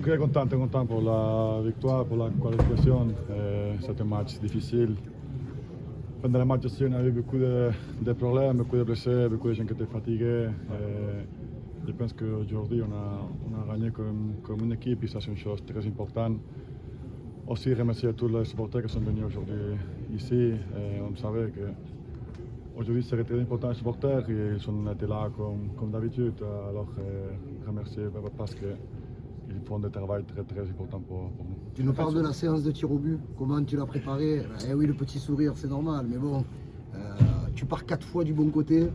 très content pour la victoire, pour la qualification. C'était un match difficile. Pendant le match aussi, on a eu beaucoup de problèmes, beaucoup de blessés, beaucoup de gens qui étaient fatigués. Je pense qu'aujourd'hui, on a gagné comme une équipe et ça, c'est une chose très importante. Aussi, remercier tous les supporters qui sont venus aujourd'hui ici. On savait qu'aujourd'hui, c'était très important les supporters et ils ont été là comme d'habitude. Alors, remercier parce qu'ils font un travail très important pour nous. Tu nous parles de la séance de tir au but, comment tu l'as préparée? Eh oui, le petit sourire, c'est normal, mais bon, tu pars 4 fois du bon côté,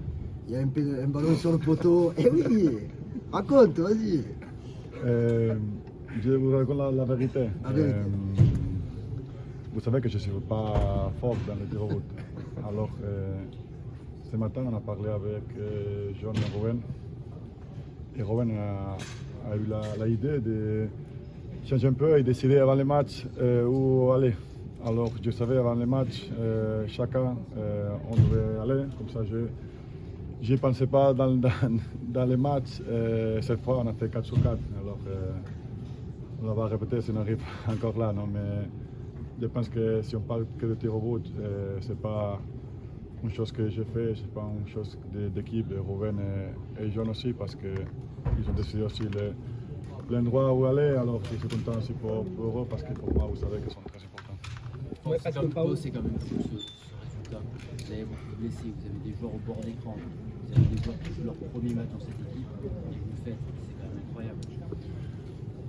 il y a un ballon sur le poteau. Eh oui, raconte, vas-y. Je vous raconte la vérité. La vérité. Vous savez que je ne suis pas fort dans le tir au but. Alors, ce matin, on a parlé avec John et Rowan. Et Rowan a eu l'idée de changer un peu et décider avant le match où aller. Alors, je savais avant le match, chacun, on devait aller. Comme ça, je n'y pensais pas dans les matchs. Cette fois, on a fait 4 sur 4. Alors, on va répéter si on arrive encore là. Non? Mais je pense que si on parle que de tir au but, ce n'est pas une chose que j'ai fait, ce n'est pas une chose d'équipe, de Ruben et John aussi, parce qu'ils ont décidé aussi l'endroit où aller. Alors, je suis content aussi pour eux, parce que pour moi, vous savez qu'ils sont très importants. Ouais, parce que Pau, c'est quand même fou ce résultat. Vous avez beaucoup de blessés, vous avez des joueurs au bord d'écran, vous avez des joueurs qui jouent leur premier match dans cette équipe, et vous le faites, c'est quand même incroyable.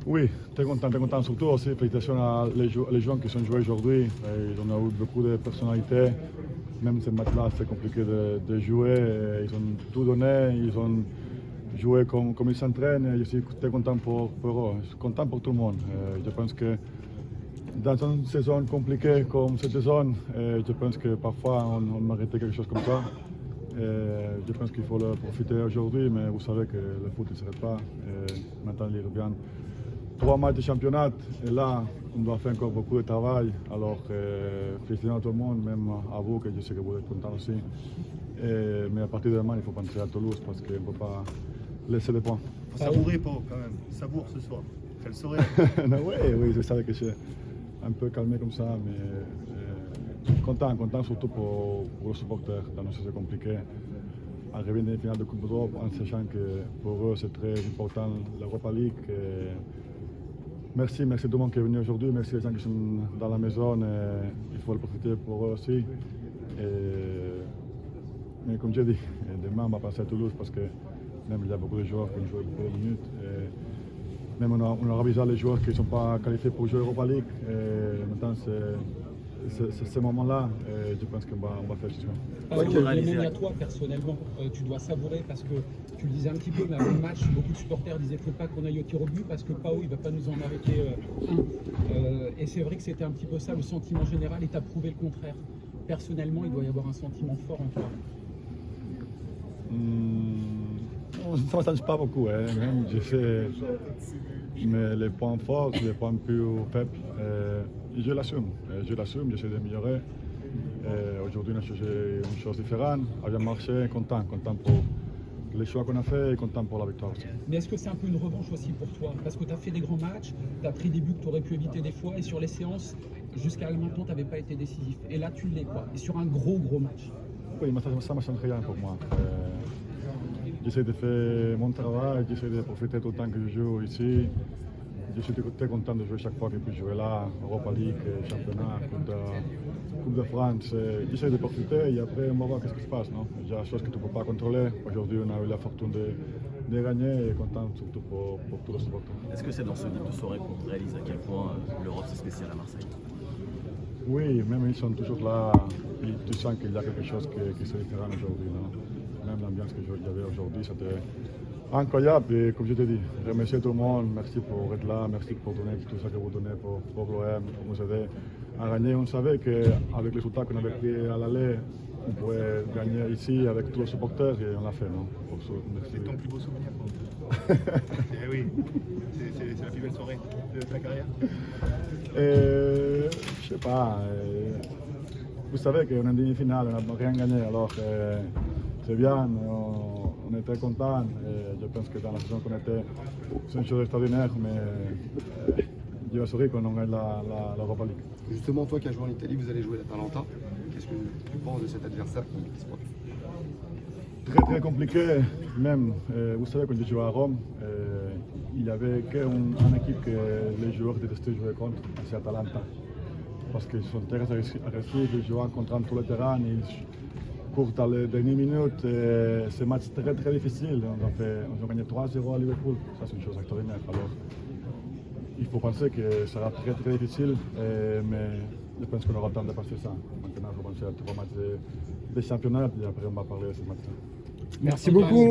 Oui, très content surtout aussi. Félicitations à les gens qui sont joués aujourd'hui. On a eu beaucoup de personnalités. Même ce match-là, c'est compliqué de jouer. Ils ont tout donné, ils ont joué comme ils s'entraînent. Je suis très content pour eux. Je suis content pour tout le monde. Je pense que dans une saison compliquée comme cette saison, je pense que parfois on méritait quelque chose comme ça. Je pense qu'il faut le profiter aujourd'hui, mais vous savez que le foot ne s'arrête pas. Maintenant, il revient 3 matchs de championnat et là, on doit faire encore beaucoup de travail. Alors, félicitations à tout le monde, même à vous, que je sais que vous êtes contents aussi. Mais à partir de demain, il faut penser à Toulouse parce qu'on ne peut pas laisser les points. Il faut savourer, Pau, quand même. Savoure ce soir. Quelle soirée. Oui, je savais que c'est un peu calmé comme ça, mais content surtout pour les supporters dans une saison compliquée. Arriver dans les finales de Coupe d'Europe en sachant que pour eux c'est très important l'Europa League. Merci tout le monde qui est venu aujourd'hui, merci les gens qui sont dans la maison, il faut le profiter pour eux aussi. Mais comme j'ai dit, demain on va passer à Toulouse parce que même il y a beaucoup de joueurs qui ont joué beaucoup de minutes. Même on a révisé les joueurs qui ne sont pas qualifiés pour jouer Europa League. Maintenant c'est ce moment-là, je pense qu'on va faire ce À toi, personnellement, tu dois savourer parce que tu le disais un petit peu, mais avant le match, beaucoup de supporters disaient qu'il ne faut pas qu'on aille au tir au but parce que Pau, il ne va pas nous en arrêter un. Et c'est vrai que c'était un petit peu ça le sentiment général et tu as prouvé le contraire. Personnellement, il doit y avoir un sentiment fort en toi. Ça ne change pas beaucoup. Même j'ai fait les points forts, les points plus faibles. Je l'assume, j'essaie d'améliorer. Aujourd'hui, on a changé une chose différente. A bien marché, content pour les choix qu'on a fait et content pour la victoire aussi. Mais est-ce que c'est un peu une revanche aussi pour toi? Parce que tu as fait des grands matchs, tu as pris des buts que tu aurais pu éviter des fois et sur les séances, jusqu'à maintenant, tu n'avais pas été décisif. Et là, tu l'es quoi. Et sur un gros match. Oui, mais ça ne change rien pour moi. J'essaie de faire mon travail, j'essaie de profiter tout le temps que je joue ici. Je suis très content de jouer chaque fois que je peux jouer là, Europa League, championnat, Coupe de France. J'essaie de profiter et après on va voir ce qui se passe. Non? Il y a des choses que tu ne peux pas contrôler. Aujourd'hui, on a eu la fortune de gagner et content surtout pour tous les supporters. Est-ce que c'est dans ce type de soirée qu'on réalise à quel point l'Europe c'est spécial à Marseille? Oui, même ils sont toujours là. Tu sens qu'il y a quelque chose qui se différent aujourd'hui. Même l'ambiance que j'avais aujourd'hui, c'était incroyable. Et comme je te dis, remercier tout le monde. Merci pour être là. Merci pour donner tout ça que vous donnez pour l'OM, pour nous aider à gagner. On savait qu'avec les résultats qu'on avait pris à l'aller, on pouvait gagner ici avec tous les supporters et on l'a fait. C'est ton plus beau souvenir, Pau. Eh oui, c'est la plus belle soirée de ta carrière. Je sais pas. Vous savez qu'on est en demi-finale, on n'a rien gagné. Alors c'est bien. On est est très content. Et je pense que dans la saison qu'on était, c'est une chose extraordinaire, mais Dieu a souri qu'on gagne l'Europa League. Justement, toi qui as joué en Italie, vous allez jouer l'Atalanta. Qu'est-ce que tu penses de cet adversaire qui se profile? Très compliqué, même. Vous savez, quand j'ai joué à Rome, il n'y avait qu'une équipe que les joueurs détestaient jouer contre, c'est Atalanta. Parce qu'ils sont très agressifs, ils jouent contre tout le terrain, ils courent dans les dernières minutes. C'est un match très difficile. On a gagné 3-0 à Liverpool, ça c'est une chose extraordinaire. Alors, il faut penser que ça sera très difficile, mais je pense qu'on aura le temps de passer ça. Maintenant, il faut penser à 3 matchs de championnat et après on va parler de ce match-là. Merci beaucoup.